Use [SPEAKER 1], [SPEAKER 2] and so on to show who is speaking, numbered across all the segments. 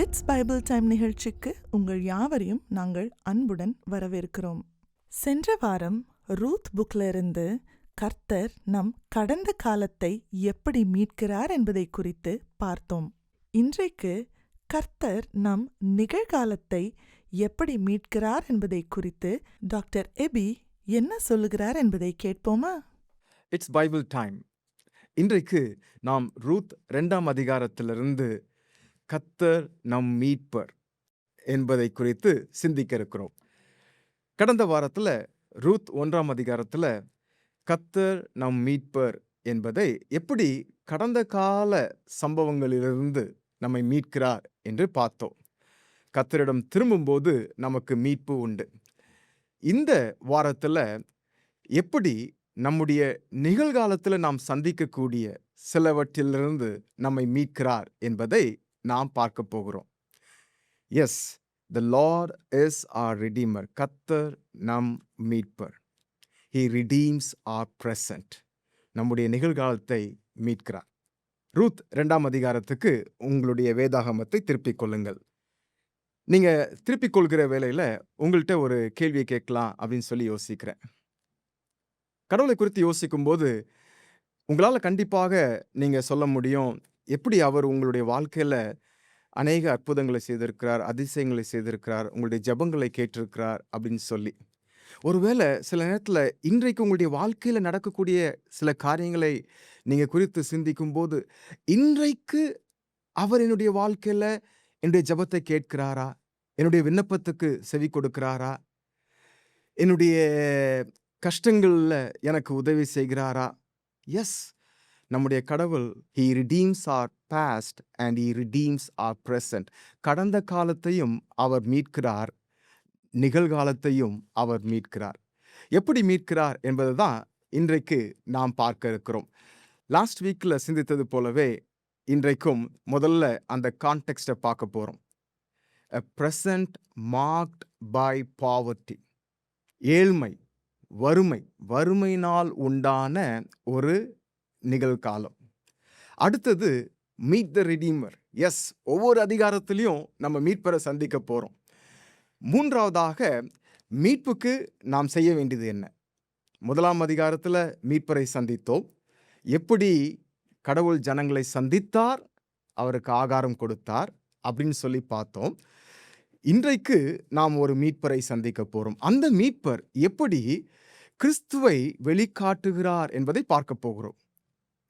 [SPEAKER 1] It's Bible time நிகழ்ச்சிக்கு உங்கள் யாவரையும் நாங்கள் அன்புடன் வரவேற்கிறோம். சென்ற வாரம் ரூத் புக்ல இருந்து கர்த்தர் நம் கடந்த காலத்தை எப்படி மீட்கிறார் என்பதை குறித்து பார்த்தோம். இன்றைக்கு கர்த்தர் நம் நிகழ்காலத்தை எப்படி மீட்கிறார் என்பதை குறித்து டாக்டர் எபி என்ன சொல்லுகிறார் என்பதை கேட்போமா?
[SPEAKER 2] It's Bible time. இன்றைக்கு நாம் ரூத் 2ஆம் அதிகாரத்திலிருந்து கர்த்தர் நம் மீட்பர் என்பதை குறித்து சிந்திக்க இருக்கிறோம். கடந்த வாரத்தில் ரூத் 1ஆம் அதிகாரத்தில் கர்த்தர் நம் மீட்பர் என்பதை எப்படி கடந்த கால சம்பவங்களிலிருந்து நம்மை மீட்கிறார் என்று பார்த்தோம். கர்த்தரிடம் திரும்பும்போது நமக்கு மீட்பு உண்டு. இந்த வாரத்தில் எப்படி நம்முடைய நிகழ்காலத்தில் நாம் சந்திக்கக்கூடிய சிலவற்றிலிருந்து நம்மை மீட்கிறார் என்பதை நாம் பார்க்க போகிறோம். Yes, the lord is our redeemer. கர்த்தர் நம் மீட்பர். He redeems our present. நம்முடைய நிகழ்காலத்தை மீட்கிறார். ரூத் 2ஆம் அதிகாரத்துக்கு உங்களுடைய வேதாகமத்தை திருப்பிக் கொள்ளுங்கள். நீங்கள் திருப்பிக் கொள்கிற வேளையில் உங்கள்கிட்ட ஒரு கேள்வியை கேட்கலாம் அப்படின்னு சொல்லி யோசிக்கிறேன். கடவுளை குறித்து யோசிக்கும்போது உங்களால் கண்டிப்பாக நீங்கள் சொல்ல முடியும், எப்படி அவர் உங்களுடைய வாழ்க்கையில் அநேக அற்புதங்களை செய்திருக்கிறார், அதிசயங்களை செய்திருக்கிறார், உங்களுடைய ஜெபங்களை கேட்டிருக்கிறார் அப்படின்னு சொல்லி. ஒருவேளை சில நேரத்தில் இன்றைக்கு உங்களுடைய வாழ்க்கையில் நடக்கக்கூடிய சில காரியங்களை நீங்கள் குறித்து சிந்திக்கும்போது, இன்றைக்கு அவர் என்னுடைய வாழ்க்கையில் என்னுடைய ஜெபத்தை கேட்கிறாரா, என்னுடைய விண்ணப்பத்துக்கு செவி கொடுக்கிறாரா, என்னுடைய கஷ்டங்களில் எனக்கு உதவி செய்கிறாரா? எஸ், நம்முடைய கடவுள் he redeems our past and he redeems our present. கடந்த காலத்தையும் அவர் மீட்கிறார், நிகழ்காலத்தையும் அவர் மீட்கிறார். எப்படி மீட்கிறார் என்பதுதான் இன்றைக்கு நாம் பார்க்க இருக்கிறோம். லாஸ்ட் வீக்கில் சிந்தித்தது போலவே இன்றைக்கும் முதல்ல அந்த கான்டெக்ஸ்டை பார்க்க போகிறோம். A present marked by poverty. ஏழ்மை, வறுமையினால் உண்டான ஒரு நிகழ்காலம். அடுத்தது மீட் த ரிடீமர். எஸ், ஒவ்வொரு அதிகாரத்திலையும் நம்ம மீட்பரை சந்திக்க போகிறோம். மூன்றாவதாக மீட்புக்கு நாம் செய்ய வேண்டியது என்ன? 1ஆம் அதிகாரத்தில் மீட்பரை சந்தித்தோம். எப்படி கடவுள் ஜனங்களை சந்தித்தார், அவருக்கு ஆகாரம் கொடுத்தார் அப்படின்னு சொல்லி பார்த்தோம். இன்றைக்கு நாம் ஒரு மீட்பரை சந்திக்க போகிறோம். அந்த மீட்பர் எப்படி கிறிஸ்துவை வெளிக்காட்டுகிறார் என்பதை பார்க்க போகிறோம்.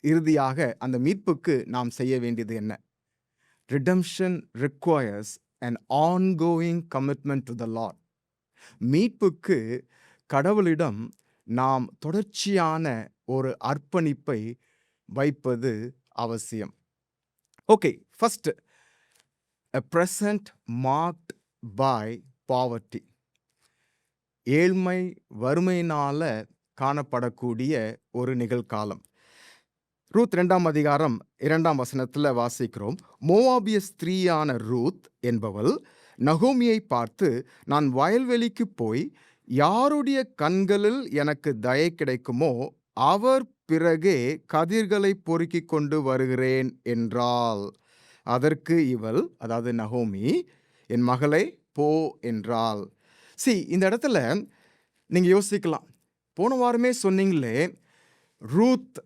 [SPEAKER 2] இறுதியாக அந்த மீட்புக்கு நாம் செய்ய வேண்டியது என்ன? Redemption requires an ongoing commitment to the Lord. மீட்புக்கு கடவுளிடம் நாம் தொடர்ச்சியான ஒரு அர்ப்பணிப்பை வைப்பது அவசியம். Okay, first, a present marked by poverty. ஏழ்மை, வறுமையினால காணப்படக்கூடிய ஒரு நிகழ்காலம். ரூத் 2ஆம் அதிகாரம் 2ஆம் வசனத்தில் வாசிக்கிறோம். மோவாபிய ஸ்திரீயான ரூத் என்பவள் நகோமியை பார்த்து, நான் வயல்வெளிக்கு போய் யாருடைய கண்களில் எனக்கு தயை கிடைக்குமோ அவர் பிறகே கதிர்களை பொறுக்கிக் கொண்டு வருகிறேன் என்றாள். அதற்கு இவள், அதாவது நகோமி, என் மகளே போ என்றாள். இந்த இடத்துல நீங்க யோசிக்கலாம், போன வாரமே சொன்னீங்களே ரூத்,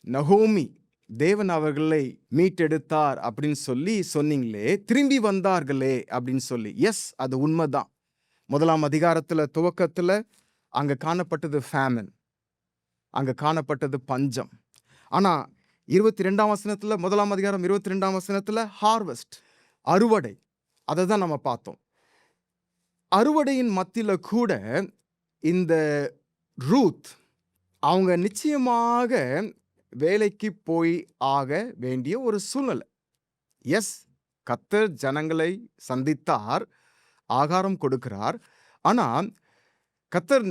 [SPEAKER 2] நகோமி தேவன் அவர்களை மீட்டெடுத்தார் அப்படின்னு சொல்லி சொன்னீங்களே, திரும்பி வந்தார்களே அப்படின்னு சொல்லி. எஸ், அது உண்மைதான். 1ஆம் அதிகாரத்தில் துவக்கத்தில் அங்கே காணப்பட்டது ஃபேமின், அங்கே காணப்பட்டது பஞ்சம். ஆனால் 22ஆம் வசனத்தில், 1ஆம் அதிகாரம் 22ஆம் வசனத்தில் ஹார்வெஸ்ட், அறுவடை, அதை தான் நம்ம பார்த்தோம். அறுவடையின் மத்தியில் கூட இந்த ரூத் அவங்க நிச்சயமாக வேலைக்கு போய் ஆக வேண்டிய ஒரு சூழ்நிலை. எஸ், கர்த்தர் ஜனங்களை சந்தித்தார், ஆகாரம் கொடுக்கிறார். ஆனால் கர்த்தர்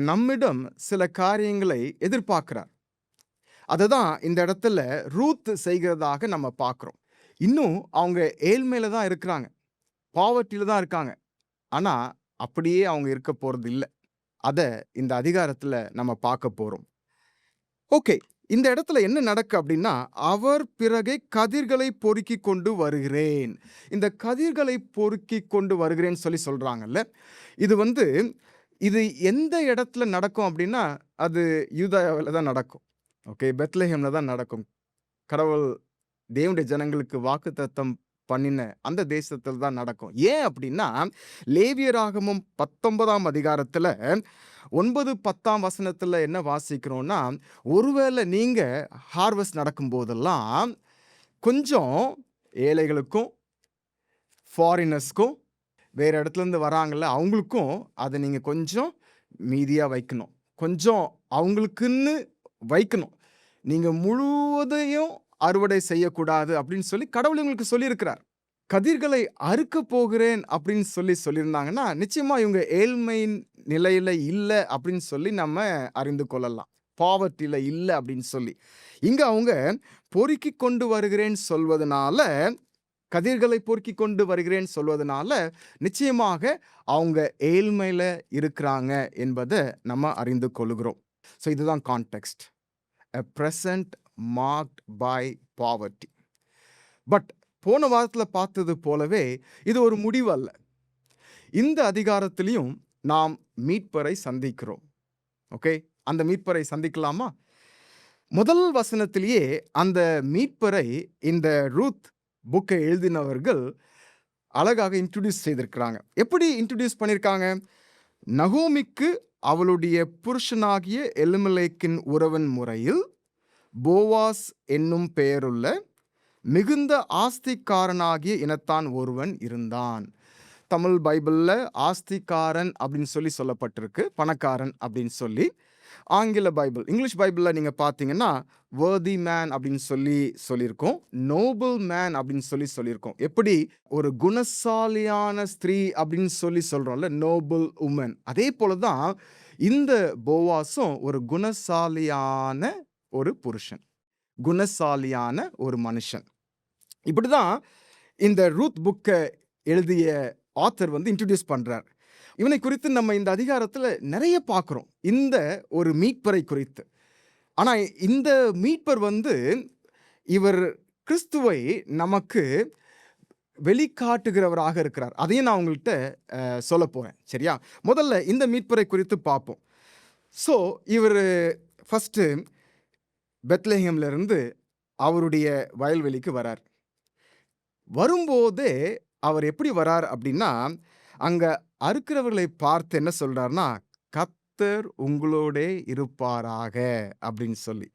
[SPEAKER 2] நம்மிடம் சில காரியங்களை எதிர்பார்க்கிறார். அதை தான் இந்த இடத்துல ரூத் செய்கிறதாக நம்ம பார்க்குறோம். இன்னும் அவங்க ஏழ்மையில தான் இருக்கிறாங்க, பாவர்ட்டியில் தான் இருக்காங்க. ஆனால் அப்படியே அவங்க இருக்க போகிறது இல்லை. அதை இந்த அதிகாரத்தில் நம்ம பார்க்க போகிறோம். ஓகே, இந்த இடத்துல என்ன நடக்கு அப்படின்னா, அவர் பிறகே கதிர்களை பொறுக்கிக் கொண்டு வருகிறேன். இந்த கதிர்களை பொறுக்கிக் கொண்டு வருகிறேன்னு சொல்லி சொல்றாங்கல்ல. இது வந்து இது எந்த இடத்துல நடக்கும் அப்படின்னா, அது யூதாயாவில தான் நடக்கும். ஓகே. பெத்லெஹேம்ல தான் நடக்கும். கடவுள் தேவனுடைய ஜனங்களுக்கு வாக்குத்தத்தம் பண்ணின அந்த தேசத்துல தான் நடக்கும். ஏன் அப்படின்னா, லேவியராகமம் 19ஆம் அதிகாரத்துல 9, 10ஆம் வசனத்துல என்ன வாசிக்கிறோம்னா, ஒருவேளை நீங்க ஹார்வெஸ்ட் நடக்கும்போதெல்லாம் கொஞ்சம் ஏழைகளுக்கும், ஃபாரினர்ஸ்க்கும், வேற இடத்துலேருந்து வராங்கல்ல அவங்களுக்கும் அதை நீங்க கொஞ்சம் மீதியா வைக்கணும். கொஞ்சம் அவங்களுக்குன்னு வைக்கணும். நீங்க முழுவதையும் அறுவடை செய்யக்கூடாது அப்படின்னு சொல்லி கடவுள் உங்களுக்கு சொல்லியிருக்கிறார். கதிர்களை அறுக்கப் போகிறேன் அப்படின்னு சொல்லியிருந்தாங்கன்னா, நிச்சயமா இவங்க ஏழ்மை நிலையில இல்ல அப்படின்னு சொல்லி நம்ம அறிந்து கொள்ளலாம். பாவர்ட்டில இல்ல அப்படின்னு சொல்லி. இங்க அவங்க பொறுக்கிக் கொண்டு வருகிறேன்னு சொல்வதனால, கதிர்களை பொறுக்கிக் கொண்டு வருகிறேன்னு சொல்வதனால, நிச்சயமாக அவங்க ஏழ்மையில இருக்கிறாங்க என்பதை நம்ம அறிந்து கொள்கிறோம். ஸோ இதுதான் context. A present marked by poverty. But போன வாரத்துல பார்த்தது போலவே இது ஒரு முடிவு அல்ல. இந்த அதிகாரத்திலையும் நாம் மீட்பரை சந்திக்கிறோம். ஓகே. அந்த மீட்பரை சந்திக்கலாமா? முதல் வசனத்திலேயே அந்த மீட்பரை இந்த ரூத் புக்கை எழுதினவர்கள் அழகாக இன்ட்ரோடியூஸ் செய்திருக்கிறாங்க. எப்படி இன்ட்ரோடியூஸ் பண்ணியிருக்காங்க? நகோமிக்கு அவளுடைய புருஷனாகிய எலிமெலேக்கின் உறவின் முறையில் போவாஸ் என்னும் பெயருள்ள மிகுந்த ஆஸ்திக்காரனாகிய இனத்தான் ஒருவன் இருந்தான். தமிழ் பைபிள்ல ஆஸ்திக்காரன் அப்படின்னு சொல்லி சொல்லப்பட்டிருக்கு, பணக்காரன் அப்படின்னு சொல்லி. ஆங்கில பைபிள், இங்கிலீஷ் பைபிள்ல நீங்க பார்த்தீங்கன்னா worthy man அப்படின்னு சொல்லியிருக்கோம், நோபல் மேன் அப்படின்னு சொல்லியிருக்கோம். எப்படி ஒரு குணசாலியான ஸ்திரீ அப்படின்னு சொல்றோம்ல, நோபல் உமன். அதே போலதான் இந்த போவாஸும் ஒரு குணசாலியான ஒரு புருஷன், குணசாலியான ஒரு மனுஷன். இப்படிதான் இந்த ரூத் புக்கை எழுதிய ஆத்தர் வந்து இன்ட்ரோடியூஸ் பண்றார். இவனை குறித்து நம்ம இந்த அதிகாரத்துல நிறைய பார்க்கிறோம், இந்த ஒரு மீட்பரை குறித்து. ஆனா இந்த மீட்பர் வந்து இவர் கிறிஸ்துவை நமக்கு வெளிக்காட்டுகிறவராக இருக்கிறார். அதையும் நான் உங்கள்கிட்ட சொல்ல போறேன். சரியா? முதல்ல இந்த மீட்பரை குறித்து பார்ப்போம். ஸோ இவர் ஃபர்ஸ்ட் பெத்லெஹேம்ல இருந்து அவருடைய வயல்வெளிக்கு வரார். வரும்போதே அவர் எப்படி வரார் அப்படின்னா, அங்க அறுக்கிறவர்களை பார்த்து என்ன சொல்றாருன்னா, கர்த்தர் உங்களோட இருப்பாராக அப்படின்னு சொல்லி.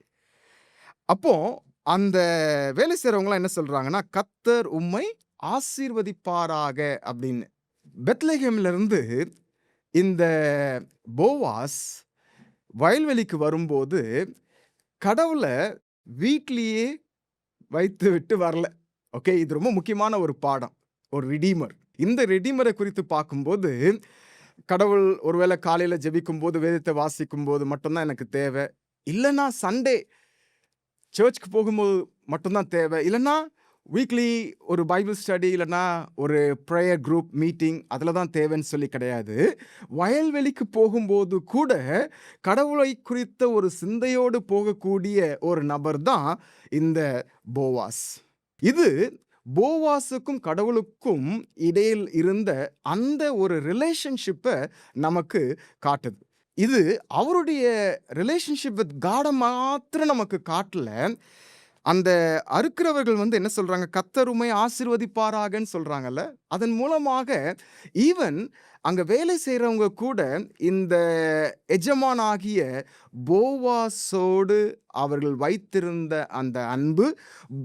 [SPEAKER 2] அப்போ அந்த வேலை செய்றவங்களாம் என்ன சொல்றாங்கன்னா, கர்த்தர் உம்மை ஆசீர்வதிப்பாராக அப்படின்னு. பெத்லெஹேம்ல இருந்து இந்த போவாஸ் வயல்வெளிக்கு வரும்போது கடவுளை வீட்லயே வைத்து விட்டு வரல. ஓகே. இது ரொம்ப முக்கியமான ஒரு பாடம். ஒரு ரிடீமர். இந்த ரிடீமரை குறித்து பார்க்கும்போது, கடவுள் ஒருவேளை காலையில ஜெபிக்கும் போது, வேதத்தை வாசிக்கும் போது மட்டும்தான் எனக்கு தேவை, இல்லைன்னா சண்டே சர்ச்சுக்கு போகும்போது மட்டும்தான் தேவை, இல்லைன்னா வீக்லி ஒரு பைபிள் ஸ்டடி, இல்லைன்னா ஒரு ப்ரேயர் குரூப் மீட்டிங், அதில் தான் தேவைன்னு சொல்லி கிடையாது. வயல்வெளிக்கு போகும்போது கூட கடவுளை குறித்த ஒரு சிந்தையோடு போகக்கூடிய ஒரு நபர் தான் இந்த போவாஸ். இது போவாஸுக்கும் கடவுளுக்கும் இடையில் இருந்த அந்த ஒரு ரிலேஷன்ஷிப்பை நமக்கு காட்டுது. இது அவருடைய ரிலேஷன்ஷிப் வித் காடை மாத்திரம் நமக்கு காட்டல. அந்த அறுக்கிறவர்கள் வந்து என்ன சொல்றாங்க, கர்த்தர் உம்மை ஆசீர்வதிப்பாராகன்னு சொல்றாங்கல்ல, அதன் மூலமாக ஈவன் அங்க வேலை செய்றவங்க கூட இந்த எஜமானாகிய போவாஸோடு அவர்கள் வைத்திருந்த அந்த அன்பு,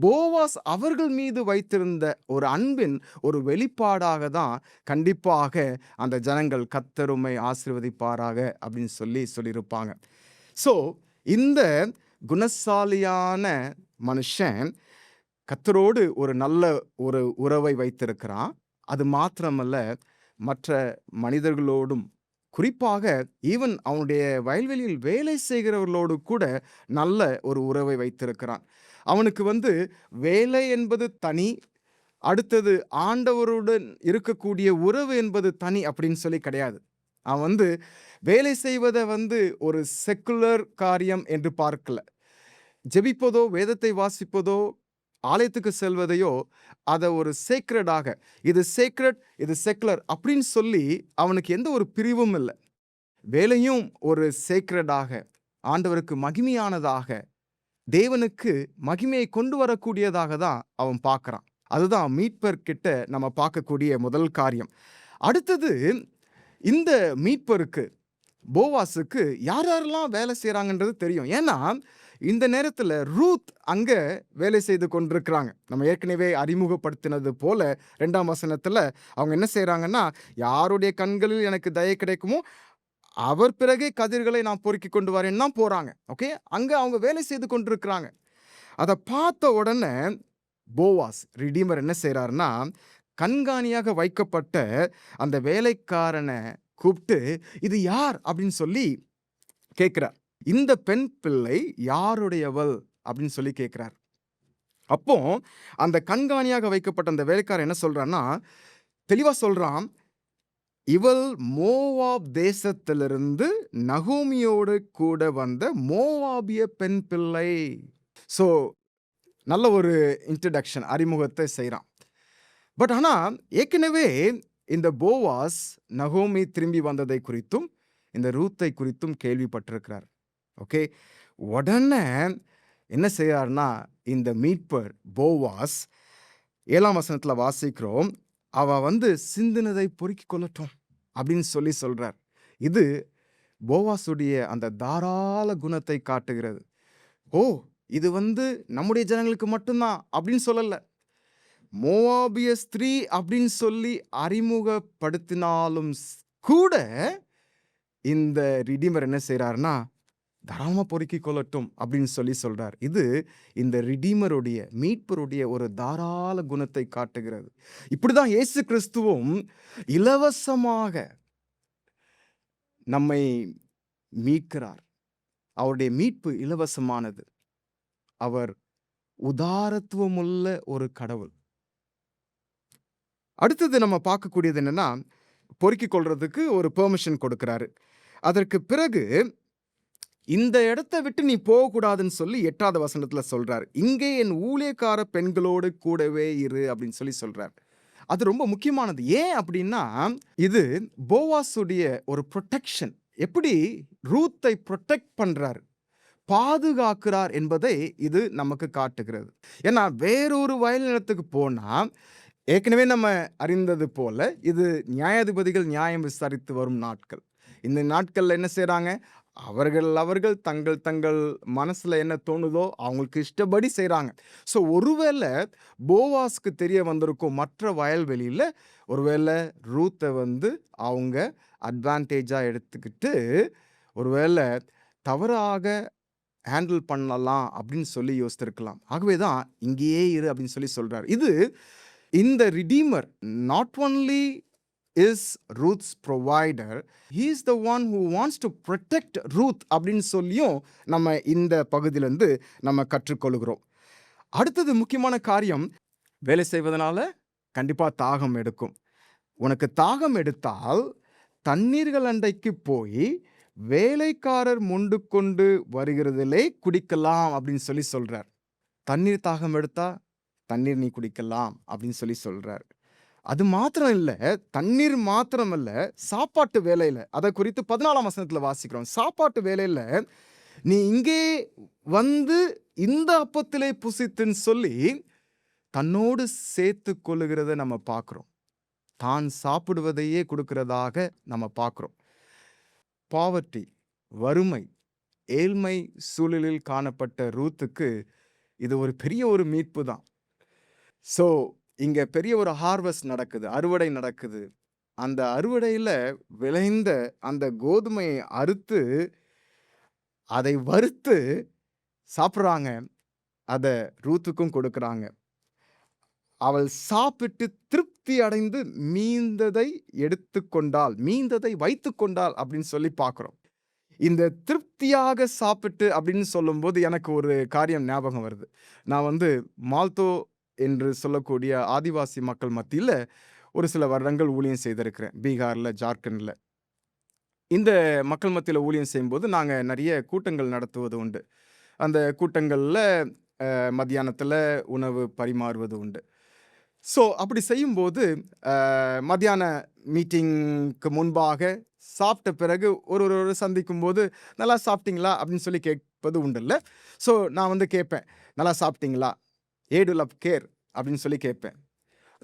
[SPEAKER 2] போவாஸ் அவர்கள் மீது வைத்திருந்த ஒரு அன்பின் ஒரு வெளிப்பாடாக தான் கண்டிப்பாக அந்த ஜனங்கள் கர்த்தர் உம்மை ஆசீர்வதிப்பாராக அப்படின்னு சொல்லியிருப்பாங்க. ஸோ இந்த குணசாலியான மனுஷன் கர்த்தரோடு ஒரு நல்ல ஒரு உறவை வைத்திருக்கிறான். அது மாத்திரமல்ல, மற்ற மனிதர்களோடும், குறிப்பாக ஈவன் அவனுடைய வயல்வெளியில் வேலை செய்கிறவர்களோடு கூட நல்ல ஒரு உறவை வைத்திருக்கிறான். அவனுக்கு வந்து வேலை என்பது தனி, அடுத்தது ஆண்டவருடன் இருக்கக்கூடிய உறவு என்பது தனி அப்படின்னு சொல்லி கிடையாது. அவன் வந்து வேலை செய்வதை வந்து ஒரு செக்குலர் காரியம் என்று பார்க்கல. ஜெபிப்பதோ, வேதத்தை வாசிப்பதோ, ஆலயத்துக்கு செல்வதையோ அதை ஒரு சேக்ரெடாக, இது சேக்ரெட், இது செக்குலர் அப்படின்னு சொல்லி அவனுக்கு எந்த ஒரு பிரிவும் இல்லை. வேலையும் ஒரு சேக்ரெடாக, ஆண்டவருக்கு மகிமையானதாக, தேவனுக்கு மகிமையை கொண்டு வரக்கூடியதாக தான் அவன் பார்க்கறான். அதுதான் மீட்பர் கிட்ட நம்ம பார்க்கக்கூடிய முதல் காரியம். அடுத்தது, இந்த மீட்பருக்கு, போவாஸுக்கு யார் யாரெல்லாம் வேலை செய்கிறாங்கன்றது தெரியும். ஏன்னா இந்த நேரத்தில் ரூத் அங்கே வேலை செய்து கொண்டிருக்கிறாங்க. நம்ம ஏற்கனவே அறிமுகப்படுத்தினது போல 2ஆம் வசனத்தில் அவங்க என்ன செய்கிறாங்கன்னா, யாருடைய கண்களில் எனக்கு தயை கிடைக்குமோ அவர் பிறகே கதிர்களை நான் பொறுக்கி கொண்டு வரேன்னு தான் போகிறாங்க. ஓகே, அங்கே அவங்க வேலை செய்து கொண்டிருக்கிறாங்க. அதை பார்த்த உடனே போவாஸ் ரிடீமர் என்ன செய்கிறாருன்னா, கண்காணியாக வைக்கப்பட்ட அந்த வேலைக்காரனை கூப்பிட்டு, இது யார் அப்படின்னு சொல்லி கேட்கிறார். இந்த பெண் பிள்ளை யாருடையவள் அப்படின்னு சொல்லி கேட்கிறார். அப்போ அந்த கண்காணியாக வைக்கப்பட்ட அந்த வேலைக்காரன் என்ன சொல்றான்னா, தெளிவா சொல்றான், இவள் மோவாப் தேசத்திலிருந்து நகோமியோடு கூட வந்த மோவாபிய பெண் பிள்ளை. ஸோ நல்ல ஒரு இன்ட்ரடக்ஷன், அறிமுகத்தை செய்கிறான். பட் ஆனால் ஏற்கனவே இந்த போவாஸ் நகோமி திரும்பி வந்ததை குறித்தும் இந்த ரூத்தை குறித்தும் கேள்விப்பட்டிருக்கிறார். ஓகே, உடனே என்ன செய்யார்னா, இந்த மீட்பர் போவாஸ் 7ஆம் வசனத்தில் வாசிக்கிறோம், அவ சிந்தினதை பொறுக்கி கொள்ளட்டும் அப்படின்னு சொல்லி சொல்றார். இது போவாசுடைய அந்த தாராள குணத்தை காட்டுகிறது. ஓ, இது நம்முடைய ஜனங்களுக்கு மட்டும்தான் அப்படின்னு சொல்லல, மோவாபிய ஸ்திரீ அப்படின்னு சொல்லி அறிமுகப்படுத்தினாலும் கூட இந்த ரிடீமர் என்ன செய்றாருன்னா, தாராளமா பொறுக்கிக் கொள்ளட்டும் அப்படின்னு சொல்லி சொல்றார். இது இந்த ரிடீமருடைய, மீட்பருடைய ஒரு தாராள குணத்தை காட்டுகிறது. இப்படிதான் இயேசு கிறிஸ்துவும் இலவசமாக நம்மை மீட்கிறார். அவருடைய மீட்பு இலவசமானது. அவர் உதாரத்துவமுள்ள ஒரு கடவுள். அடுத்தது நம்ம பார்க்கக்கூடியது என்னன்னா, பொறுக்கிக் கொள்றதுக்கு ஒரு பெர்மிஷன் கொடுக்கிறாரு. அதற்கு பிறகு இந்த இடத்தை விட்டு நீ போகக்கூடாதுன்னு சொல்லி 8வது வசனத்துல சொல்றாரு, இங்கே என் ஊழியக்கார பெண்களோடு கூடவே இரு அப்படின்னு சொல்லி சொல்றாரு. அது ரொம்ப முக்கியமானது. ஏன் அப்படின்னா, இது போவாசுடைய ஒரு ப்ரொடெக்ஷன். எப்படி ரூத்தை ப்ரொடெக்ட் பண்றாரு, பாதுகாக்கிறார் என்பதை இது நமக்கு காட்டுகிறது. ஏன்னா வேறொரு வயல் நிலத்துக்கு போனா, ஏற்கனவே நம்ம அறிந்தது போல இது நியாயாதிபதிகள் நியாயம் விசாரித்து வரும் நாட்கள். இந்த நாட்கள்ல என்ன செய்றாங்க, அவர்கள் தங்கள் தங்கள் மனசுல என்ன தோணுதோ அவங்களுக்கு இஷ்டப்படி செய்றாங்க. ஸோ ஒருவேளை போவாஸ்க்கு தெரிய வந்திருக்கும், மற்ற வயல்வெளியில ஒருவேளை ரூத்தை அவங்க அட்வான்டேஜா எடுத்துக்கிட்டு ஒருவேளை தவறாக ஹேண்டில் பண்ணலாம் அப்படின்னு சொல்லி யோசித்திருக்கலாம். ஆகவே தான் இங்கேயே இரு அப்படின்னு சொல்லி சொல்றாரு. இது இந்த redeemer not only is Ruth's provider, he is the one who wants to protect Ruth அப்படின்னு சொல்லியும் நம்ம இந்த பகுதியிலிருந்து நம்ம கற்றுக்கொள்கிறோம். அடுத்தது முக்கியமான காரியம், வேலை செய்வதனால கண்டிப்பா தாகம் எடுக்கும். உனக்கு தாகம் எடுத்தால் தண்ணீர்கள் அண்டைக்கு போய் வேலைக்காரர் மொண்டு கொண்டு வருகிறதிலே குடிக்கலாம் அப்படின்னு சொல்லி சொல்றார். தண்ணீர் தாகம் எடுத்தா தண்ணீர் நீ குடிக்கலாம் அப்படின்னு சொல்லி சொல்றார். அது மாத்திரம் இல்லை, தண்ணீர் மாத்திரம் இல்லை, சாப்பாட்டு வேலையில், அதை குறித்து 14ஆம் வசனத்தில் வாசிக்கிறோம். சாப்பாட்டு வேலையில் நீ இங்கே இந்த அப்பத்திலே புசித்துன்னு சொல்லி தன்னோடு சேர்த்து கொள்ளுகிறத நம்ம பார்க்குறோம். தான் சாப்பிடுவதையே கொடுக்கிறதாக நம்ம பார்க்குறோம். பாவர்ட்டி, வறுமை, ஏழ்மை சூழலில் காணப்பட்ட ரூத்துக்கு இது ஒரு பெரிய ஒரு மீட்பு தான். ஸோ இங்கே பெரிய ஒரு ஹார்வெஸ்ட் நடக்குது, அறுவடை நடக்குது. அந்த அறுவடையில் விளைந்த அந்த கோதுமையை அறுத்து அதை வறுத்து சாப்பிட்றாங்க. அதை ரூத்துக்கும் கொடுக்குறாங்க. அவள் சாப்பிட்டு திருப்தி அடைந்து மீந்ததை எடுத்துக்கொண்டாள், மீந்ததை வைத்து கொண்டாள் அப்படின்னு சொல்லி பார்க்குறோம். இந்த திருப்தியாக சாப்பிட்டு அப்படின்னு சொல்லும்போது எனக்கு ஒரு காரியம் ஞாபகம் வருது. நான் மால்தோ என்று சொல்லக்கூடிய ஆதிவாசி மக்கள் மத்தியில் ஒரு சில வருடங்கள் ஊழியம் செய்திருக்கிறேன். பீகாரில், ஜார்க்கண்டில். இந்த மக்கள் மத்தியில் ஊழியம் செய்யும்போது நாங்கள் நிறைய கூட்டங்கள் நடத்துவது உண்டு. அந்த கூட்டங்கள்ல மத்தியானத்துல உணவு பரிமாறுவது உண்டு. ஸோ அப்படி செய்யும்போது மத்தியான மீட்டிங்க்கு முன்பாக சாப்பிட்ட பிறகு ஒருவர சந்திக்கும்போது, "நல்லா சாப்பிட்டீங்களா?" அப்படின்னு சொல்லி கேட்பது உண்டுல்ல. ஸோ நான் வந்து கேட்பேன், "நல்லா சாப்பிட்டீங்களா? ஏடு லவ் கேர்" அப்படின்னு சொல்லி கேட்பேன்.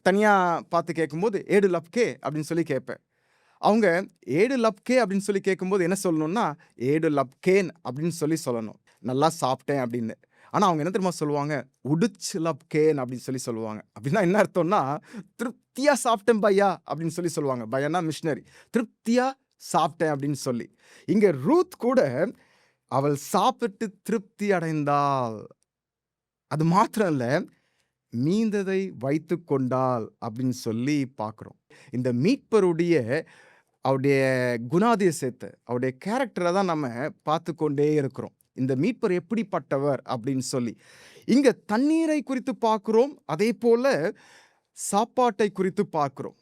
[SPEAKER 2] தனியா பார்த்து கேட்கும்போது, "ஏடு லவ் கே" அப்படின்னு சொல்லி கேட்பேன். அவங்க "ஏடு லவ் கே" அப்படின்னு சொல்லி கேட்கும்போது என்ன சொல்லணும்னா, "ஏடு லவ் கேன்" அப்படின்னு சொல்லி சொல்லணும். நல்லா சாப்பிட்டேன் அப்படின்னு. ஆனா அவங்க என்ன தெரியுமா சொல்லுவாங்க? "உடிச்சு லவ் கேன்" அப்படின்னு சொல்லி சொல்லுவாங்க. அப்படின்னா என்ன அர்த்தம்னா, "திருப்தியா சாப்பிட்டேன் பையா" அப்படின்னு சொல்லி சொல்லுவாங்க. பையான்னா மிஷனரி. திருப்தியா சாப்பிட்டேன் அப்படின்னு சொல்லி. இங்க ரூத் கூட அவள் சாப்பிட்டு திருப்தி அடைந்தாள். அது மாத்திரம் இல்ல, மீந்ததை வைத்துக் கொண்டாள் அப்படின்னு சொல்லி பார்க்கிறோம். இந்த மீட்பருடைய அவருடைய குணாதிசயத்த, அவருடைய கேரக்டர தான் நம்ம பார்த்துக் கொண்டே இருக்கிறோம். இந்த மீட்பர் எப்படிப்பட்டவர் அப்படின்னு சொல்லி. இங்க தண்ணீரை குறித்து பார்க்கிறோம். அதேபோல சாப்பாட்டை குறித்து பார்க்கிறோம்.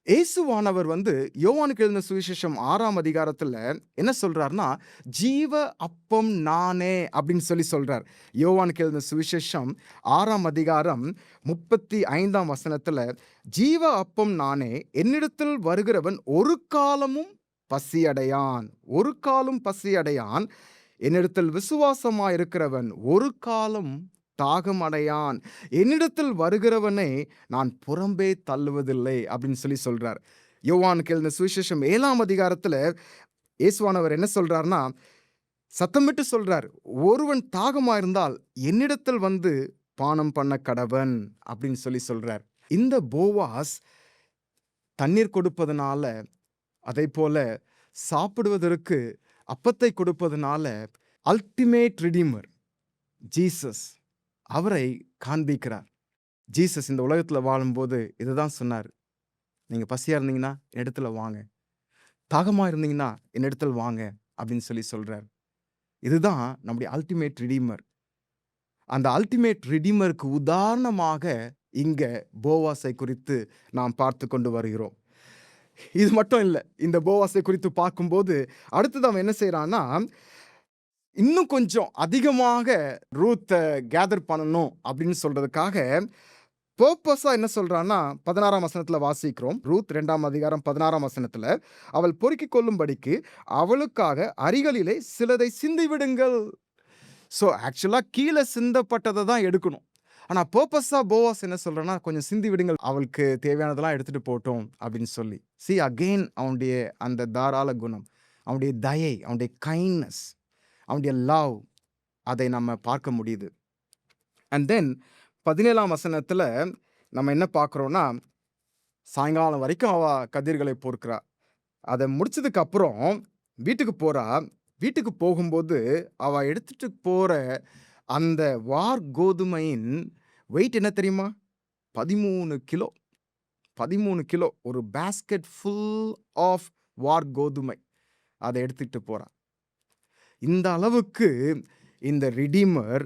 [SPEAKER 2] இயேசுவானவர் வந்து யோவானுக்கு எழுதின சுவிசேஷம் 6ஆம் அதிகாரத்துல என்ன சொல்றார்னா, "ஜீவ அப்பம் நானே" அப்படின்னு சொல்லி சொல்றார். யோவானுக்கு எழுதின சுவிசேஷம் 6ஆம் அதிகாரம் 35ஆம் வசனத்துல, "ஜீவ அப்பம் நானே, என்னிடத்தில் வருகிறவன் ஒரு காலமும் பசியடையான். ஒரு காலும் பசியடையான். என்னிடத்தில் விசுவாசமாயிருக்கிறவன் ஒரு காலம் தாகம் அடையான். என்னிடத்தில் வருகிறவனை நான் புறம்பே தள்ளுவதில்லை" அப்படின்னு சொல்லி சொல்றார். யோவானுக்கு எழுதின சுவிசேஷம் 7ஆம் அதிகாரத்துல இயேசுவானவர் என்ன சொல்றார்னா, சத்தமிட்டு சொல்றார், "ஒருவன் தாகமா இருந்தால் என்னிடத்தில் வந்து பானம் பண்ண கடவன்" அப்படின்னு சொல்லி சொல்றார். இந்த போவாஸ் தண்ணீர் கொடுப்பதனால, அதைப்போல சாப்பிடுவதற்கு அப்பத்தை கொடுப்பதனால அல்டிமேட் ரிடீமர் ஜீசஸ் அவரை காண்பிக்கிறார். ஜீசஸ் இந்த உலகத்துல வாழும்போது இதுதான் சொன்னார். "நீங்க பசியா இருந்தீங்கன்னா என்னிடத்துல வாங்க. தாகமா இருந்தீங்கன்னா என்னிடத்தில் வாங்க" அப்படின்னு சொல்லி சொல்றார். இதுதான் நம்முடைய அல்டிமேட் ரிடீமர். அந்த அல்டிமேட் ரிடீமருக்கு உதாரணமாக இங்க போவாஸை குறித்து நாம் பார்த்து கொண்டு வருகிறோம். இது மட்டும் இல்ல. இந்த போவாஸை குறித்து பார்க்கும்போது அடுத்தது அவன் என்ன செய்றான்னா, இன்னும் கொஞ்சம் அதிகமாக ரூத்த கேதர் பண்ணணும் அப்படின்னு சொல்றதுக்காக பர்ப்பஸா என்ன சொல்றான்னா, 16ஆம் வசனத்துல வாசிக்கிறோம். ரூத் 2ஆம் அதிகாரம் 16ஆம் வசனத்துல, "அவள் பொறுக்கிக் கொள்ளும்படிக்கு அவளுக்காக அரிகளிலே சிலதை சிந்தி விடுங்கள்." ஸோ ஆக்சுவலா கீழ சிந்தப்பட்டத தான் எடுக்கணும். ஆனா பர்ப்பஸா போவாஸ் என்ன சொல்றான்னா, "கொஞ்சம் சிந்தி விடுங்கள். அவளுக்கு தேவையானதெல்லாம் எடுத்துட்டு போட்டும்" அப்படின்னு சொல்லி. அகைன் அவனுடைய அந்த தாராள குணம், அவனுடைய தயை, அவனுடைய கைண்ட்னஸ், அவனுடைய லவ், அதை நம்ம பார்க்க முடியுது. அண்ட் தென் 17ஆம் வசனத்துல நம்ம என்ன பார்க்கிறோம்னா, சாயங்காலம் வரைக்கும் அவ கதிர்களை பொறுக்கிறா. அத முடிச்சதுக்கு அப்புறம் வீட்டுக்கு போறா. வீட்டுக்கு போகும்போது அவ எடுத்துட்டு போற அந்த வார் கோதுமையின் வெயிட் என்ன தெரியுமா? 13 கிலோ. 13 கிலோ. ஒரு பாஸ்கெட் ஃபுல் ஆஃப் வார் கோதுமை. அத எடுத்துட்டு போறா. இந்த அளவுக்கு இந்த ரிடீமர்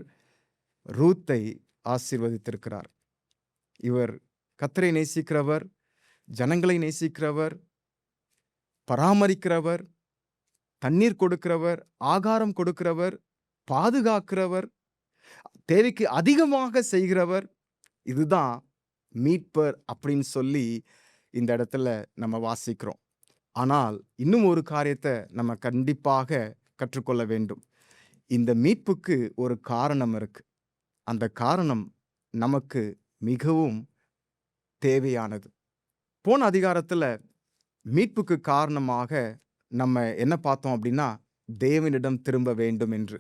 [SPEAKER 2] ரூத்தை ஆசீர்வதித்திருக்கிறார். இவர் கர்த்தரை நேசிக்கிறவர், ஜனங்களை நேசிக்கிறவர், பராமரிக்கிறவர், தண்ணீர் கொடுக்கிறவர், ஆகாரம் கொடுக்கிறவர், பாதுகாக்கிறவர், தேவைக்கு அதிகமாக செய்கிறவர். இதுதான் மீட்பர் அப்படின்னு சொல்லி இந்த இடத்துல நம்ம வாசிக்கிறோம். ஆனால் இன்னும் ஒரு காரியத்தை நம்ம கண்டிப்பாக கற்றுக்கொள்ள வேண்டும். இந்த மீட்புக்கு ஒரு காரணம் இருக்கு. அந்த காரணம் நமக்கு மிகவும் தேவையானது. போன அதிகாரத்துல மீட்புக்கு காரணமாக நம்ம என்ன பார்த்தோம் அப்படின்னா, தேவனிடம் திரும்ப வேண்டும் என்று.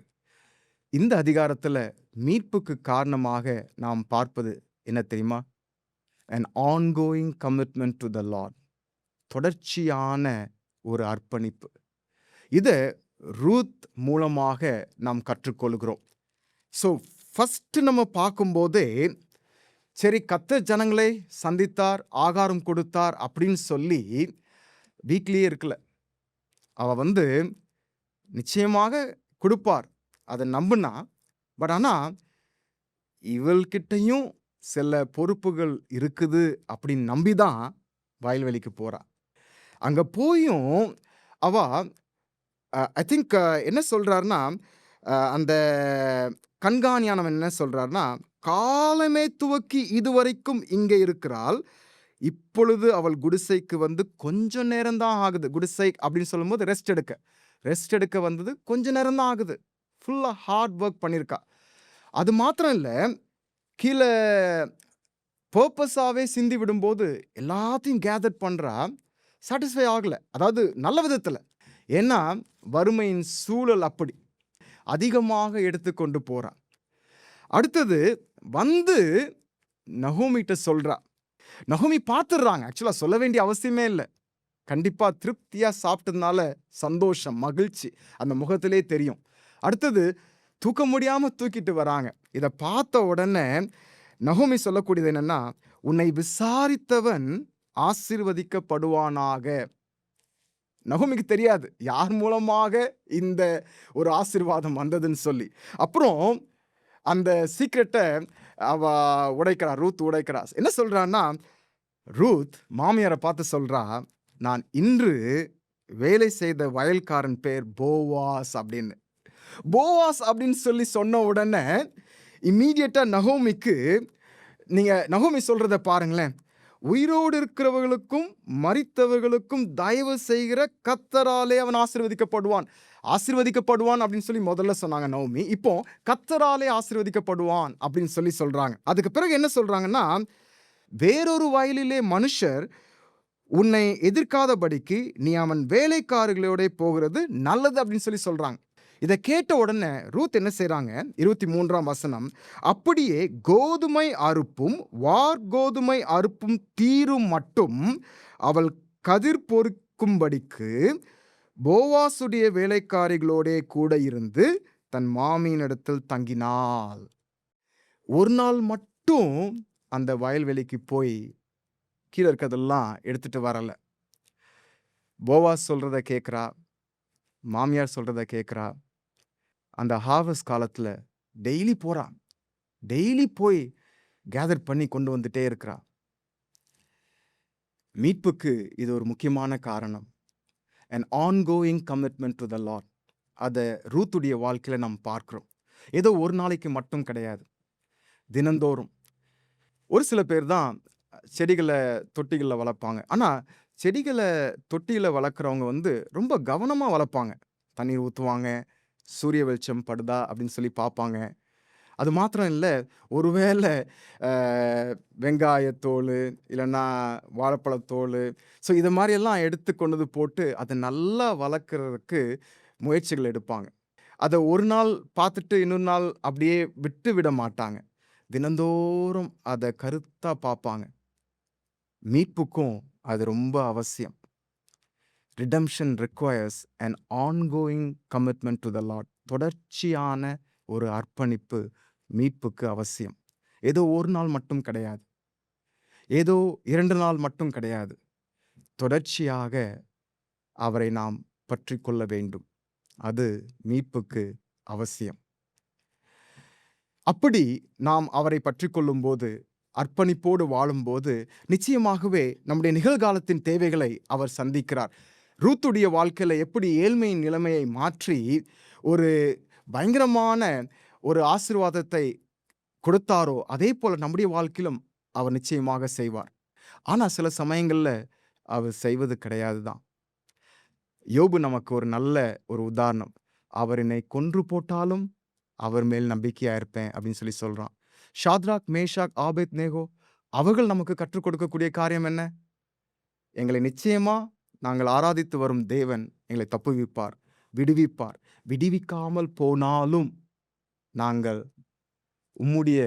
[SPEAKER 2] இந்த அதிகாரத்துல மீட்புக்கு காரணமாக நாம் பார்ப்பது என்ன தெரியுமா? an ongoing commitment to the Lord. தொடர்ச்சியான ஒரு அர்ப்பணிப்பு. இத ரூத் மூலமாக நாம் கற்றுக்கொள்கிறோம். ஸோ ஃபர்ஸ்ட் நம்ம பார்க்கும்போதே, சரி கர்த்தர் ஜனங்களை சந்தித்தார், ஆகாரம் கொடுத்தார் அப்படின்னு சொல்லி வீட்லயே இருக்கல. அவ வந்து நிச்சயமாக கொடுப்பார். அத நம்புனா. பட் ஆனா இவள்கிட்டயும் சில பொறுப்புகள் இருக்குது அப்படின்னு நம்பி தான் வயல்வெளிக்கு போறா. அங்க போயும் அவ ஐ திங்க் என்ன சொல்றாருன்னா, அந்த கண்காணியானவன் என்ன சொல்றார்னா, "காலமே துவக்கி இதுவரைக்கும் இங்கே இருக்கிறாள். இப்பொழுது அவள் குடிசைக்கு வந்து கொஞ்சம் நேரம் தான் ஆகுது." குடிசை அப்படின்னு சொல்லும்போது ரெஸ்ட் எடுக்க. ரெஸ்ட் எடுக்க வந்தது கொஞ்ச நேரம் தான் ஆகுது. ஃபுல்லா ஹார்ட் வொர்க் பண்ணியிருக்கா. அது மாத்திரம் இல்ல, கீழ பர்ப்பஸாவே சிந்தி விடும்போது எல்லாத்தையும் கேதர் பண்றா. சாட்டிஸ்ஃபை ஆகல. அதாவது நல்ல விதத்துல. ஏன்னா, வறுமையின் சூழல் அப்படி. அதிகமாக எடுத்துக்கொண்டு போறா. அடுத்தது வந்து நகோமிட்ட சொல்றா. நகோமி பார்த்துடுறாங்க. ஆக்சுவலா சொல்ல வேண்டிய அவசியமே இல்ல. கண்டிப்பா திருப்தியா சாப்பிட்டதுனால சந்தோஷம், மகிழ்ச்சி அந்த முகத்திலே தெரியும். அடுத்தது தூக்க முடியாம தூக்கிட்டு வராங்க. இத பார்த்த உடனே நகோமி சொல்லக்கூடியது என்னன்னா, "உன்னை விசாரித்தவன் ஆசீர்வதிக்கப்படுவானாக." நகோமிக்கு தெரியாது யார் மூலமாக இந்த ஒரு ஆசீர்வாதம் வந்ததுன்னு சொல்லி. அப்புறம் அந்த சீக்ரெட்ட அவ உடைக்கிறா. ரூத் உடைக்கிறா. என்ன சொல்றான்னா, ரூத் மாமியார பார்த்து சொல்றா, "நான் இன்று வேலை செய்த வயல்காரன் பேர் போவாஸ்" அப்படின்னு. போவாஸ் அப்படின்னு சொல்லி சொன்ன உடனே இம்மீடியட்டா நகோமிக்கு நீங்க நகோமி சொல்றத பாருங்களேன். "உயிரோடு இருக்கிறவர்களுக்கும் மரித்தவர்களுக்கும் தயவு செய்கிற கர்த்தராலே அவன் ஆசீர்வதிக்கப்படுவான்." ஆசீர்வதிக்கப்படுவான் அப்படின்னு சொல்லி முதல்ல சொன்னாங்க நகோமி. இப்போ கர்த்தராலே ஆசீர்வதிக்கப்படுவான் அப்படின்னு சொல்லி சொல்றாங்க. அதுக்கு பிறகு என்ன சொல்றாங்கன்னா, "வேறொரு வயலிலே மனுஷர் உன்னை எதிர்க்காதபடிக்கு நீ அவன் வேலைக்காரர்களோடே போகிறது நல்லது" அப்படின்னு சொல்லி சொல்றாங்க. இத கேட்ட உடனே ரூத் என்ன செய்றாங்க, 23ஆம் வசனம், "அப்படியே கோதுமை அறுப்பும் வார்கோதுமை அறுப்பும் தீரும் மட்டும் அவள் கதிர் பொறுக்கும்படிக்கு போவாசுடைய வேலைக்காரிகளோடே கூட இருந்து தன் மாமியினிடத்தில் தங்கினாள்." ஒரு நாள் மட்டும் அந்த வயல்வெளிக்கு போய் கீழ இருக்கிறதெல்லாம் எடுத்துட்டு வரல. போவாஸ் சொல்றத கேட்கிறா. மாமியார் சொல்றத கேட்கிறா. அந்த ஹார்வெஸ்ட் காலத்துல டெய்லி போறா. டெய்லி போய் கேதர் பண்ணி கொண்டு வந்துட்டே இருக்கிறா. மீட்புக்கு இது ஒரு முக்கியமான காரணம். an ongoing commitment to the Lord. அத ரூத்துடைய வாழ்க்கையில நாம் பார்க்கிறோம். ஏதோ ஒரு நாளைக்கு மட்டும் கிடையாது. தினந்தோறும். ஒரு சில பேர் தான் செடிகள தொட்டிகள்ல வளர்ப்பாங்க. ஆனா, செடிகள தொட்டியில வளர்க்கிறவங்க வந்து ரொம்ப கவனமா வளர்ப்பாங்க. தண்ணீர் ஊத்துவாங்க. சூரிய வெளிச்சம் படுதா அப்படின்னு சொல்லி பார்ப்பாங்க. அது மாத்திரம் இல்ல, ஒருவேள அ வெங்காயத்தோலு, இல்லன்னா வாழைப்பழத்தோலு, ஸோ இத மாரியெல்லாம் எடுத்து கொண்டு வந்து போட்டு, அத நல்லா வளர்க்கறதுக்கு முயற்சிகள் எடுப்பாங்க. அத ஒரு நாள் பார்த்துட்டு, இன்னொரு நாள் அப்படியே விட்டு விட மாட்டாங்க. தினந்தோறும் அத கருத்தா பார்ப்பாங்க. மீட்புக்கும் அது ரொம்ப அவசியம். Redemption requires an ongoing commitment to the Lord. தொடர்ச்சியான ஒரு அர்ப்பணிப்பு மீட்புக்கு அவசியம். ஏதோ ஒரு நாள் மட்டும் கிடையாது. ஏதோ 2 நாள் மட்டும் கிடையாது. தொடர்ச்சியாக அவரை நாம் பற்றிக்கொள்ள வேண்டும். அது மீட்புக்கு அவசியம். அப்படி நாம் அவரை பற்றிக்கொள்ளும்போது, அர்ப்பணிப்போடு வாழும்போது, நிச்சயமாகவே நம்முடைய நிகழ்காலத்தின் தேவைகளை அவர் சந்திக்கிறார். ரூத்துடைய வாழ்க்கையில எப்படி ஏழ்மையின் நிலைமையை மாற்றி, ஒரு பயங்கரமான ஒரு ஆசீர்வாதத்தை கொடுத்தாரோ, அதேபோல நம்முடைய வாழ்க்கையிலும் அவர் நிச்சயமாக செய்வார். ஆனா சில சமயங்கள்ல அவர் செய்வது கிடையாது தான். யோபு நமக்கு ஒரு நல்ல ஒரு உதாரணம். "அவர் என்னை கொன்று போட்டாலும், அவர் மேல் நம்பிக்கையா இருப்பேன்" அப்படின்னு சொல்லி சொல்றான். ஷாத்ராக், மேஷாக், ஆபேத்நேகோ அவர்கள் நமக்கு கற்றுக் கொடுக்கக்கூடிய காரியம் என்ன? எங்களை நிச்சயமா நாங்கள் ஆராதித்து வரும் தேவன் எங்களை தப்புவிப்பார், விடுவிப்பார். விடுவிக்காமல் போனாலும் நாங்கள் உம்முடைய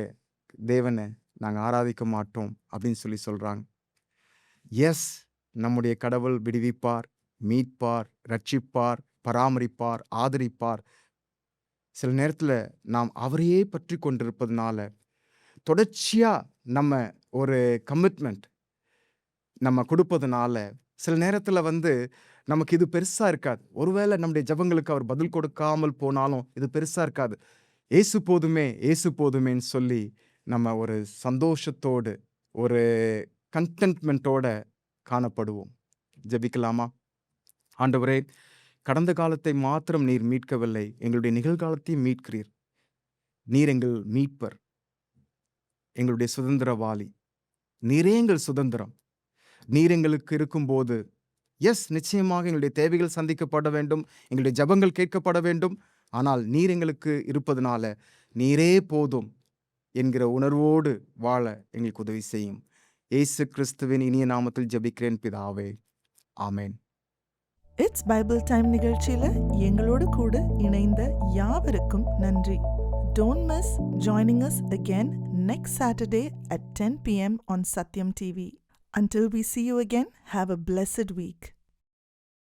[SPEAKER 2] தேவன நாங்க ஆராதிக்க மாட்டோம் அப்படின்னு சொல்லி சொல்றாங்க. எஸ், நம்முடைய கடவுள் விடுவிப்பார், மீட்பார், ரட்சிப்பார், பராமரிப்பார், ஆதரிப்பார். சில நேரத்துல நாம் அவரையே பற்றி கொண்டிருப்பதனால, தொடர்ச்சியா நம்ம ஒரு கமிட்மெண்ட் நம்ம கொடுப்பதனால, சில நேரத்துல வந்து நமக்கு இது பெருசா இருக்காது. ஒருவேளை நம்முடைய ஜெபங்களுக்கு அவர் பதில் கொடுக்காமல் போனாலும் இது பெருசா இருக்காது. இயேசு போதுமே, இயேசு போதுமேன்னு சொல்லி நம்ம ஒரு சந்தோஷத்தோடு, ஒரு கன்டென்ட்மென்ட்டோட காணப்படுவோம். ஜெபிக்கலாமா? ஆண்டவரே, கடந்த காலத்தை மாத்திரம் நீர் மீட்கவில்லை, எங்களுடைய நிகழ்காலத்தையும் மீட்கிறீர். நீர் எங்கள் மீட்பர், எங்களுடைய சுதந்திரவாளி. நீரே எங்கள் சுதந்திரம். நீர் எங்களுக்கு இருக்கும்போது நிச்சயமாக எங்களுடைய தேவைகள் சந்திக்கப்பட வேண்டும், எங்களுடைய ஜெபங்கள் கேட்கப்பட வேண்டும். ஆனால் நீர் எங்களுக்கு இருப்பதனால நீரே போதும் என்கிற உணர்வோடு வாழ எங்களுக்கு உதவி செய்யும். இயேசு கிறிஸ்துவின் இனிய நாமத்தில் ஜெபிக்கிறேன் பிதாவே, ஆமென்.
[SPEAKER 1] இட்ஸ் பைபிள் டைம் நிகழ்ச்சியில எங்களோடு கூட இணைந்த யாவருக்கும் நன்றி. Don't miss joining us again next Saturday at 10 p.m. on Satyam TV. Until we see you again, have a blessed week.